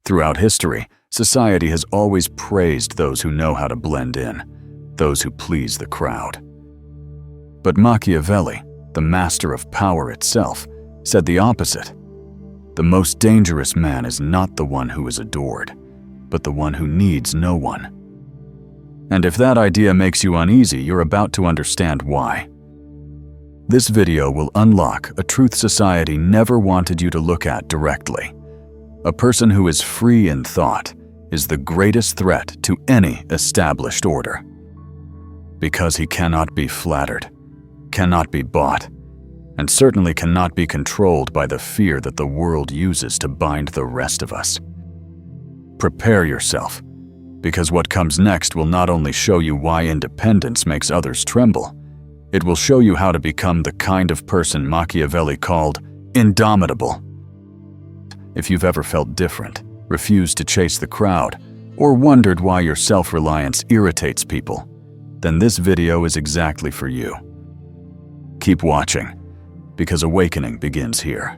Throughout history, society has always praised those who know how to blend in, those who please the crowd. But Machiavelli, the master of power itself, said the opposite. The most dangerous man is not the one who is adored, but the one who needs no one. And if that idea makes you uneasy, you're about to understand why. This video will unlock a truth society never wanted you to look at directly. A person who is free in thought is the greatest threat to any established order. Because he cannot be flattered, cannot be bought, and certainly cannot be controlled by the fear that the world uses to bind the rest of us. Prepare yourself, because what comes next will not only show you why independence makes others tremble, it will show you how to become the kind of person Machiavelli called indomitable. If you've ever felt different, refused to chase the crowd, or wondered why your self-reliance irritates people, then this video is exactly for you. Keep watching, because awakening begins here.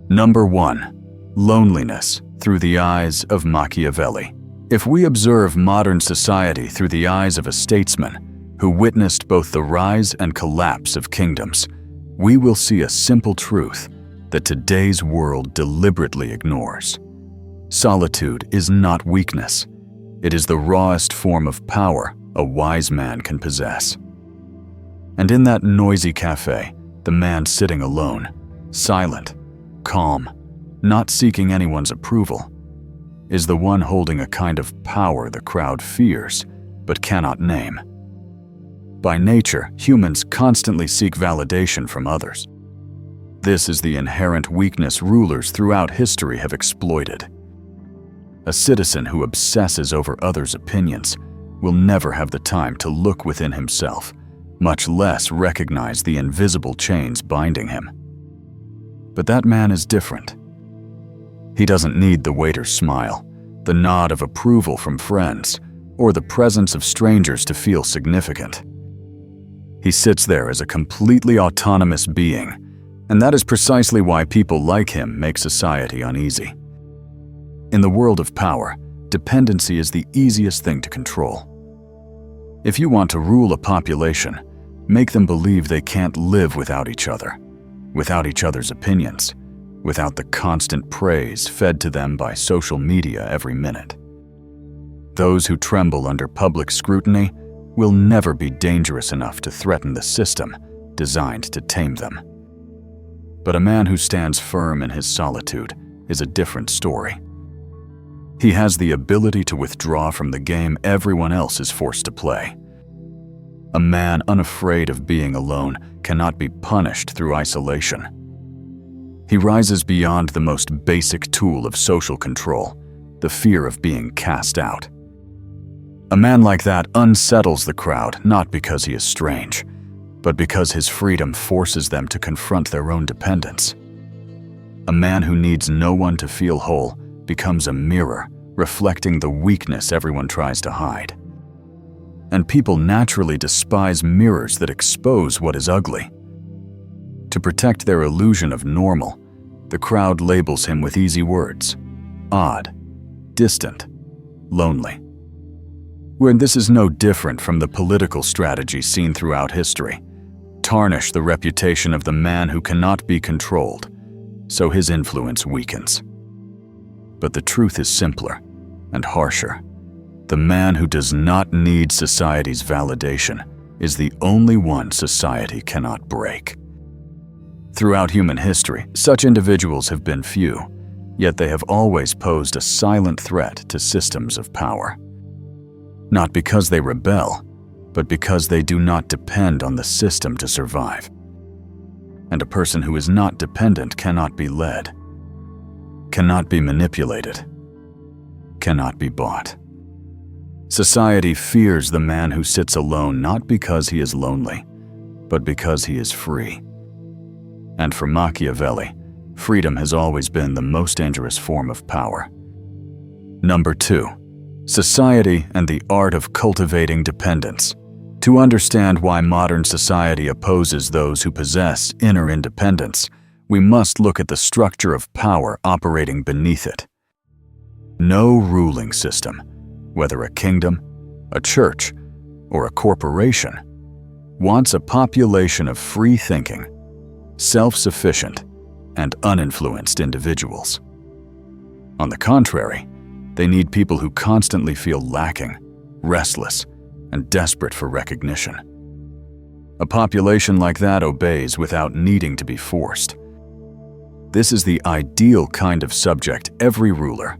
Number 1. Loneliness through the eyes of Machiavelli. If we observe modern society through the eyes of a statesman who witnessed both the rise and collapse of kingdoms, we will see a simple truth that today's world deliberately ignores. Solitude is not weakness. It is the rawest form of power a wise man can possess. And in that noisy cafe, the man sitting alone, silent, calm, not seeking anyone's approval, is the one holding a kind of power the crowd fears but cannot name. By nature, humans constantly seek validation from others. This is the inherent weakness rulers throughout history have exploited. A citizen who obsesses over others' opinions will never have the time to look within himself, much less recognize the invisible chains binding him. But that man is different. He doesn't need the waiter's smile, the nod of approval from friends, or the presence of strangers to feel significant. He sits there as a completely autonomous being, and that is precisely why people like him make society uneasy. In the world of power, dependency is the easiest thing to control. If you want to rule a population, make them believe they can't live without each other, without each other's opinions, without the constant praise fed to them by social media every minute. Those who tremble under public scrutiny will never be dangerous enough to threaten the system designed to tame them. But a man who stands firm in his solitude is a different story. He has the ability to withdraw from the game everyone else is forced to play. A man unafraid of being alone cannot be punished through isolation. He rises beyond the most basic tool of social control, the fear of being cast out. A man like that unsettles the crowd not because he is strange, but because his freedom forces them to confront their own dependence. A man who needs no one to feel whole becomes a mirror, reflecting the weakness everyone tries to hide. And people naturally despise mirrors that expose what is ugly. To protect their illusion of normal, the crowd labels him with easy words: odd, distant, lonely. When this is no different from the political strategy seen throughout history. Tarnish the reputation of the man who cannot be controlled, so his influence weakens. But the truth is simpler and harsher. The man who does not need society's validation is the only one society cannot break. Throughout human history, such individuals have been few, yet they have always posed a silent threat to systems of power. Not because they rebel, but because they do not depend on the system to survive. And a person who is not dependent cannot be led, cannot be manipulated, cannot be bought. Society fears the man who sits alone not because he is lonely, but because he is free. And for Machiavelli, freedom has always been the most dangerous form of power. Number 2. Society and the art of cultivating dependence. To understand why modern society opposes those who possess inner independence, we must look at the structure of power operating beneath it. No ruling system, whether a kingdom, a church, or a corporation, wants a population of free-thinking, self-sufficient, and uninfluenced individuals. On the contrary, they need people who constantly feel lacking, restless, and desperate for recognition. A population like that obeys without needing to be forced. This is the ideal kind of subject every ruler,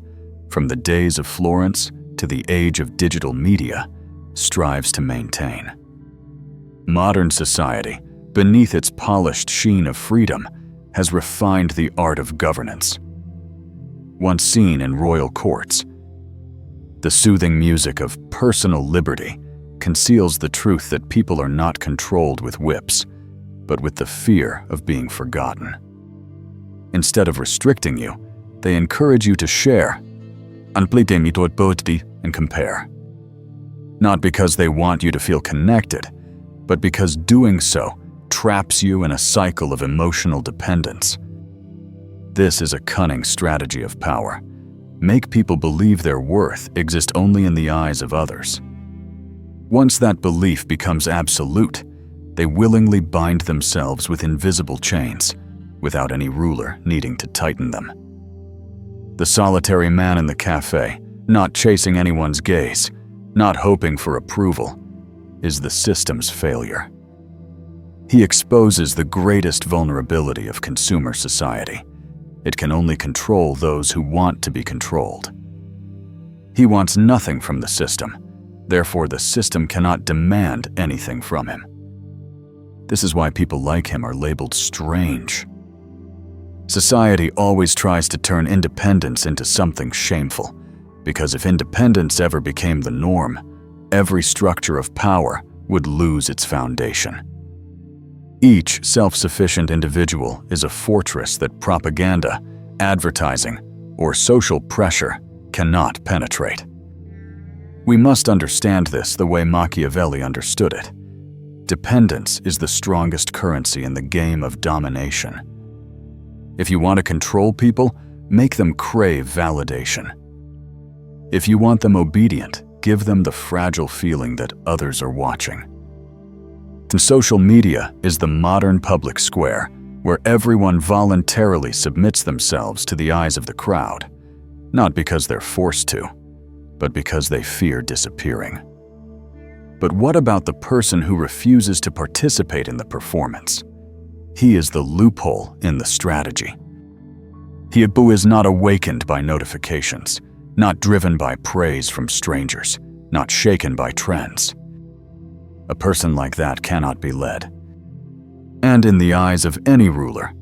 from the days of Florence to the age of digital media, strives to maintain. Modern society, beneath its polished sheen of freedom, has refined the art of governance. Once seen in royal courts, the soothing music of personal liberty conceals the truth that people are not controlled with whips, but with the fear of being forgotten. Instead of restricting you, they encourage you to share, and compare. Not because they want you to feel connected, but because doing so traps you in a cycle of emotional dependence. This is a cunning strategy of power. Make people believe their worth exists only in the eyes of others. Once that belief becomes absolute, they willingly bind themselves with invisible chains, without any ruler needing to tighten them. The solitary man in the cafe, not chasing anyone's gaze, not hoping for approval, is the system's failure. He exposes the greatest vulnerability of consumer society. It can only control those who want to be controlled. He wants nothing from the system, therefore the system cannot demand anything from him. This is why people like him are labeled strange. Society always tries to turn independence into something shameful, because if independence ever became the norm, every structure of power would lose its foundation. Each self-sufficient individual is a fortress that propaganda, advertising, or social pressure cannot penetrate. We must understand this the way Machiavelli understood it. Dependence is the strongest currency in the game of domination. If you want to control people, make them crave validation. If you want them obedient, give them the fragile feeling that others are watching. And social media is the modern public square where everyone voluntarily submits themselves to the eyes of the crowd, not because they're forced to, but because they fear disappearing. But what about the person who refuses to participate in the performance? He is the loophole in the strategy. He is not awakened by notifications, not driven by praise from strangers, not shaken by trends. A person like that cannot be led. And in the eyes of any ruler,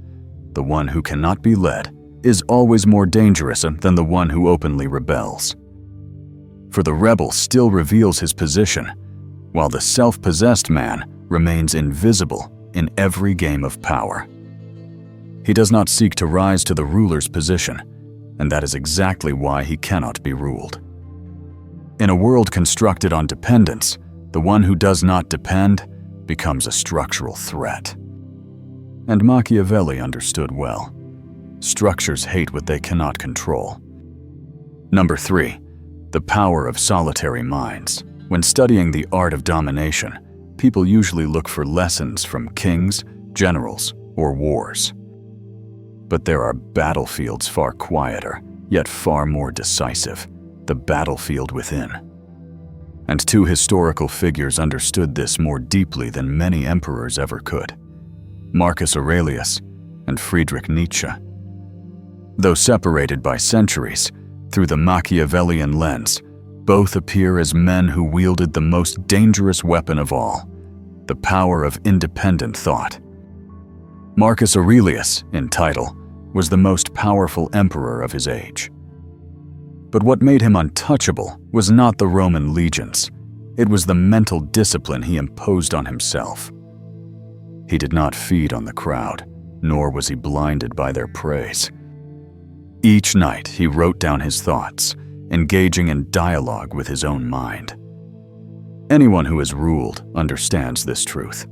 the one who cannot be led is always more dangerous than the one who openly rebels. For the rebel still reveals his position, while the self-possessed man remains invisible in every game of power. He does not seek to rise to the ruler's position, and that is exactly why he cannot be ruled. In a world constructed on dependence, the one who does not depend becomes a structural threat. And Machiavelli understood well. Structures hate what they cannot control. Number 3, the power of solitary minds. When studying the art of domination, people usually look for lessons from kings, generals, or wars. But there are battlefields far quieter, yet far more decisive, the battlefield within. And 2 historical figures understood this more deeply than many emperors ever could: Marcus Aurelius and Friedrich Nietzsche. Though separated by centuries, through the Machiavellian lens, both appear as men who wielded the most dangerous weapon of all, the power of independent thought. Marcus Aurelius, in title, was the most powerful emperor of his age. But what made him untouchable was not the Roman legions. It was the mental discipline he imposed on himself. He did not feed on the crowd, nor was he blinded by their praise. Each night he wrote down his thoughts, engaging in dialogue with his own mind. Anyone who is ruled understands this truth.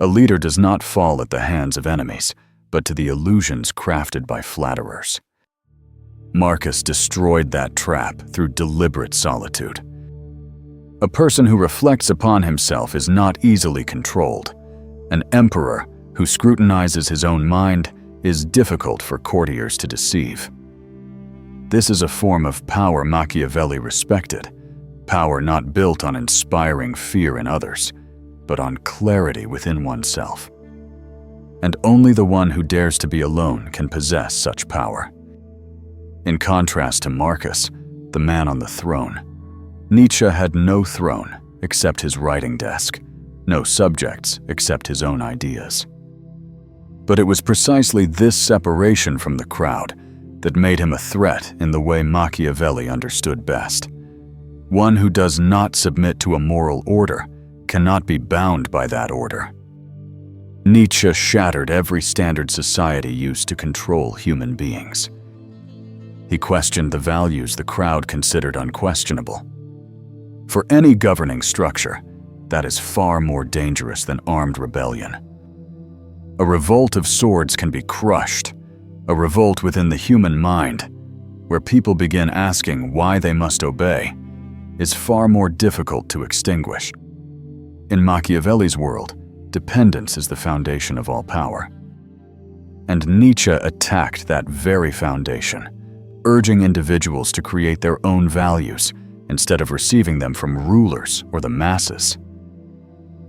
A leader does not fall at the hands of enemies, but to the illusions crafted by flatterers. Marcus destroyed that trap through deliberate solitude. A person who reflects upon himself is not easily controlled. An emperor who scrutinizes his own mind is difficult for courtiers to deceive. This is a form of power Machiavelli respected, power not built on inspiring fear in others, but on clarity within oneself. And only the one who dares to be alone can possess such power. In contrast to Marcus, the man on the throne, Nietzsche had no throne except his writing desk, no subjects except his own ideas. But it was precisely this separation from the crowd that made him a threat in the way Machiavelli understood best. One who does not submit to a moral order cannot be bound by that order. Nietzsche shattered every standard society used to control human beings. He questioned the values the crowd considered unquestionable. For any governing structure, that is far more dangerous than armed rebellion. A revolt of swords can be crushed. A revolt within the human mind, where people begin asking why they must obey, is far more difficult to extinguish. In Machiavelli's world, dependence is the foundation of all power. And Nietzsche attacked that very foundation, urging individuals to create their own values instead of receiving them from rulers or the masses.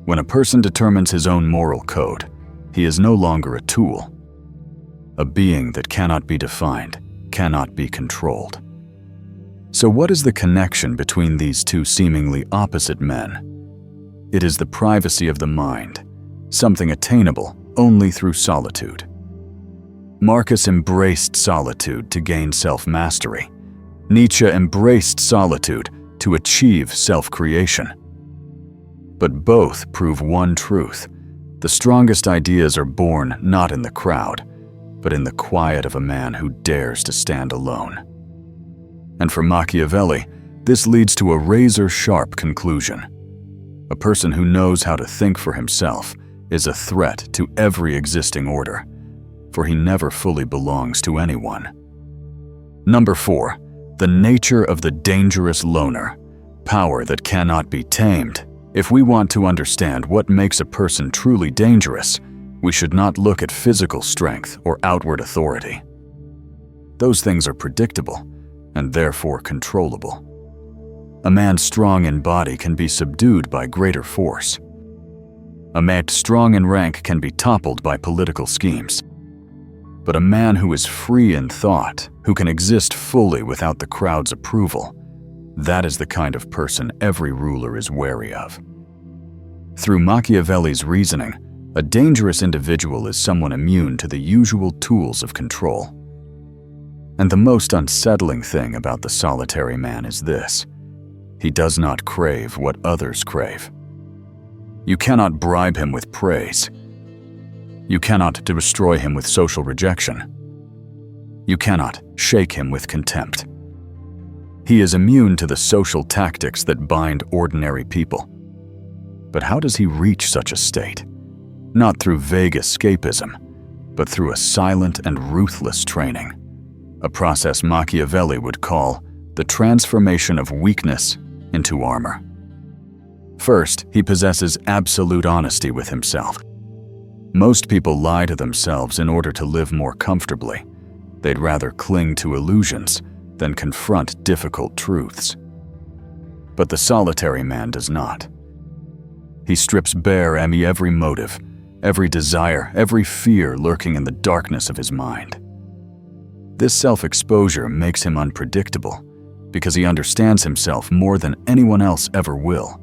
When a person determines his own moral code, he is no longer a tool. A being that cannot be defined, cannot be controlled. So what is the connection between these two seemingly opposite men? It is the privacy of the mind, something attainable only through solitude. Marcus embraced solitude to gain self-mastery. Nietzsche embraced solitude to achieve self-creation. But both prove one truth: the strongest ideas are born not in the crowd, but in the quiet of a man who dares to stand alone. And for Machiavelli, this leads to a razor-sharp conclusion. A person who knows how to think for himself is a threat to every existing order, for he never fully belongs to anyone. Number 4, the nature of the dangerous loner, power that cannot be tamed. If we want to understand what makes a person truly dangerous, we should not look at physical strength or outward authority. Those things are predictable and therefore controllable. A man strong in body can be subdued by greater force. A man strong in rank can be toppled by political schemes. But a man who is free in thought, who can exist fully without the crowd's approval, that is the kind of person every ruler is wary of. Through Machiavelli's reasoning, a dangerous individual is someone immune to the usual tools of control. And the most unsettling thing about the solitary man is this: he does not crave what others crave. You cannot bribe him with praise. You cannot destroy him with social rejection. You cannot shake him with contempt. He is immune to the social tactics that bind ordinary people. But how does he reach such a state? Not through vague escapism, but through a silent and ruthless training, a process Machiavelli would call the transformation of weakness into armor. First, he possesses absolute honesty with himself. Most people lie to themselves in order to live more comfortably. They'd rather cling to illusions than confront difficult truths. But the solitary man does not. He strips bare every motive, every desire, every fear lurking in the darkness of his mind. This self-exposure makes him unpredictable because he understands himself more than anyone else ever will,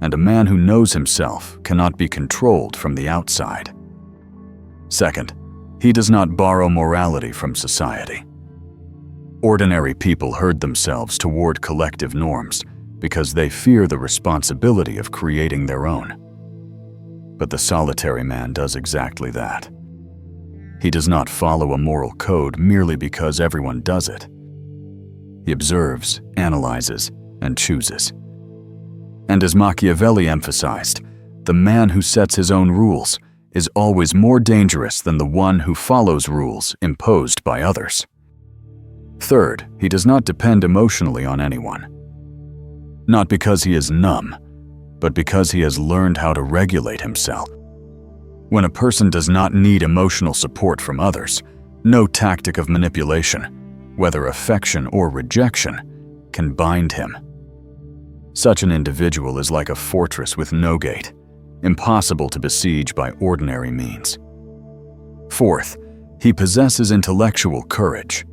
and a man who knows himself cannot be controlled from the outside. Second, he does not borrow morality from society. Ordinary people herd themselves toward collective norms because they fear the responsibility of creating their own. But the solitary man does exactly that. He does not follow a moral code merely because everyone does it. He observes, analyzes, and chooses. And as Machiavelli emphasized, the man who sets his own rules is always more dangerous than the one who follows rules imposed by others. Third, he does not depend emotionally on anyone. Not because he is numb, but because he has learned how to regulate himself. When a person does not need emotional support from others, no tactic of manipulation, whether affection or rejection, can bind him. Such an individual is like a fortress with no gate, impossible to besiege by ordinary means. Fourth, he possesses intellectual courage.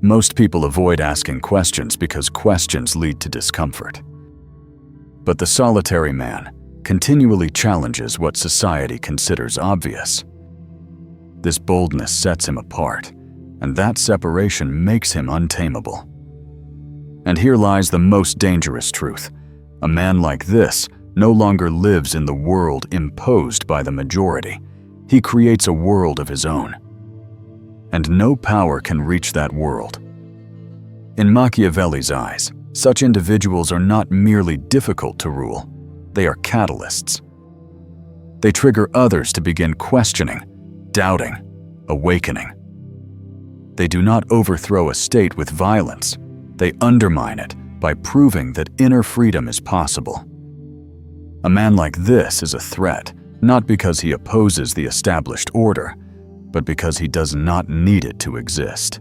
Most people avoid asking questions because questions lead to discomfort. But the solitary man continually challenges what society considers obvious. This boldness sets him apart, and that separation makes him untamable. And here lies the most dangerous truth. A man like this no longer lives in the world imposed by the majority. He creates a world of his own. And no power can reach that world. In Machiavelli's eyes, such individuals are not merely difficult to rule, they are catalysts. They trigger others to begin questioning, doubting, awakening. They do not overthrow a state with violence, they undermine it by proving that inner freedom is possible. A man like this is a threat, not because he opposes the established order, but because he does not need it to exist.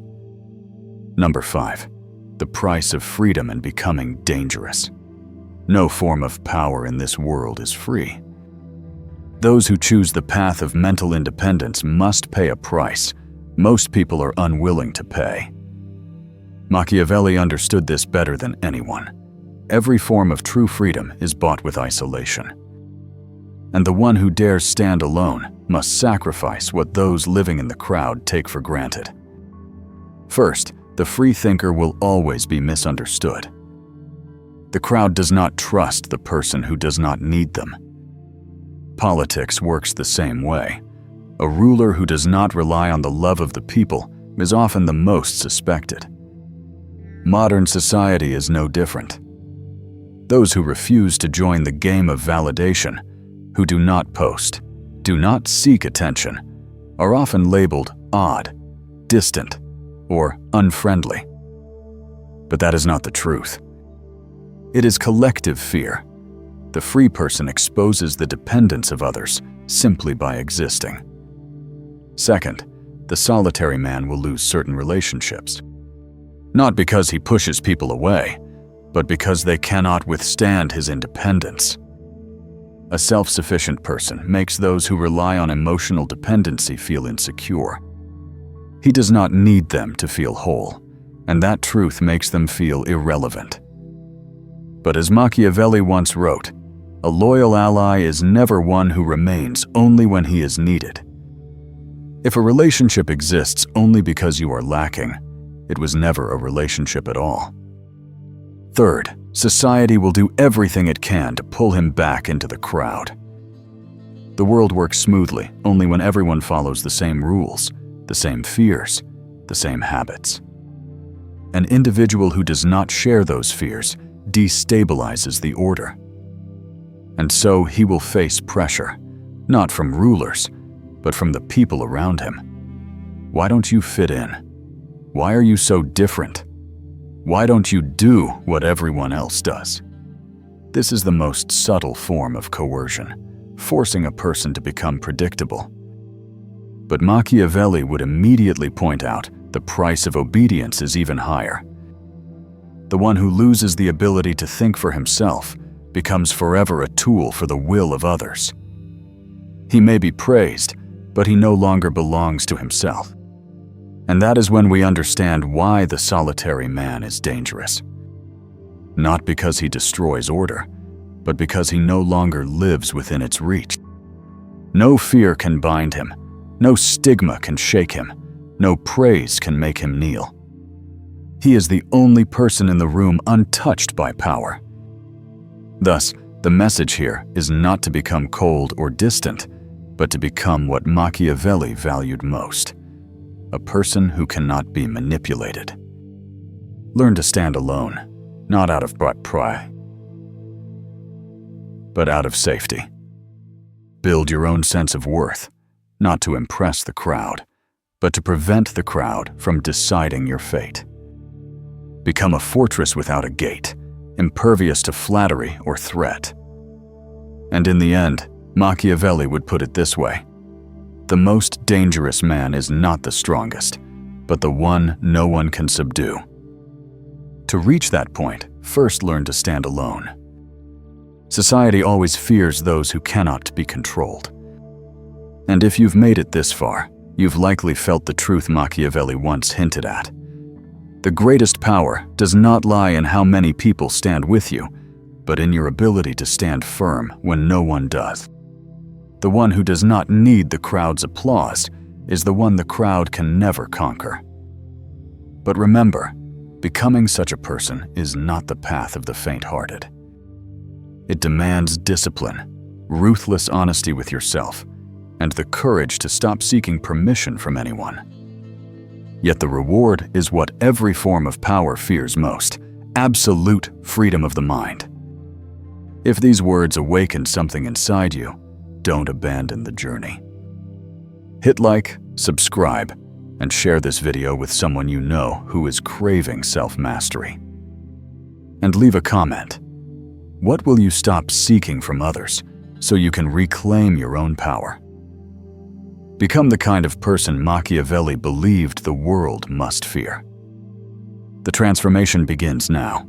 Number 5. The price of freedom and becoming dangerous. No form of power in this world is free. Those who choose the path of mental independence must pay a price most people are unwilling to pay. Machiavelli understood this better than anyone. Every form of true freedom is bought with isolation. And the one who dares stand alone must sacrifice what those living in the crowd take for granted. First, the free thinker will always be misunderstood. The crowd does not trust the person who does not need them. Politics works the same way. A ruler who does not rely on the love of the people is often the most suspected. Modern society is no different. Those who refuse to join the game of validation, who do not post, do not seek attention, are often labeled odd, distant, or unfriendly. But that is not the truth. It is collective fear. The free person exposes the dependence of others simply by existing. Second, the solitary man will lose certain relationships. Not because he pushes people away, but because they cannot withstand his independence. A self-sufficient person makes those who rely on emotional dependency feel insecure. He does not need them to feel whole, and that truth makes them feel irrelevant. But as Machiavelli once wrote, a loyal ally is never one who remains only when he is needed. If a relationship exists only because you are lacking, it was never a relationship at all. Third, society will do everything it can to pull him back into the crowd. The world works smoothly only when everyone follows the same rules, the same fears, the same habits. An individual who does not share those fears destabilizes the order. And so he will face pressure, not from rulers, but from the people around him. Why don't you fit in? Why are you so different? Why don't you do what everyone else does? This is the most subtle form of coercion, forcing a person to become predictable. But Machiavelli would immediately point out the price of obedience is even higher. The one who loses the ability to think for himself becomes forever a tool for the will of others. He may be praised, but he no longer belongs to himself. And that is when we understand why the solitary man is dangerous. Not because he destroys order, but because he no longer lives within its reach. No fear can bind him, no stigma can shake him, no praise can make him kneel. He is the only person in the room untouched by power. Thus, the message here is not to become cold or distant, but to become what Machiavelli valued most, a person who cannot be manipulated. Learn to stand alone, not out of pride, but out of safety. Build your own sense of worth, not to impress the crowd, but to prevent the crowd from deciding your fate. Become a fortress without a gate, impervious to flattery or threat. And in the end, Machiavelli would put it this way: the most dangerous man is not the strongest, but the one no one can subdue. To reach that point, first learn to stand alone. Society always fears those who cannot be controlled. And if you've made it this far, you've likely felt the truth Machiavelli once hinted at. The greatest power does not lie in how many people stand with you, but in your ability to stand firm when no one does. The one who does not need the crowd's applause is the one the crowd can never conquer. But remember, becoming such a person is not the path of the faint-hearted. It demands discipline, ruthless honesty with yourself, and the courage to stop seeking permission from anyone. Yet the reward is what every form of power fears most: absolute freedom of the mind. If these words awaken something inside you, don't abandon the journey. Hit like, subscribe, and share this video with someone you know who is craving self-mastery. And leave a comment. What will you stop seeking from others so you can reclaim your own power? Become the kind of person Machiavelli believed the world must fear. The transformation begins now.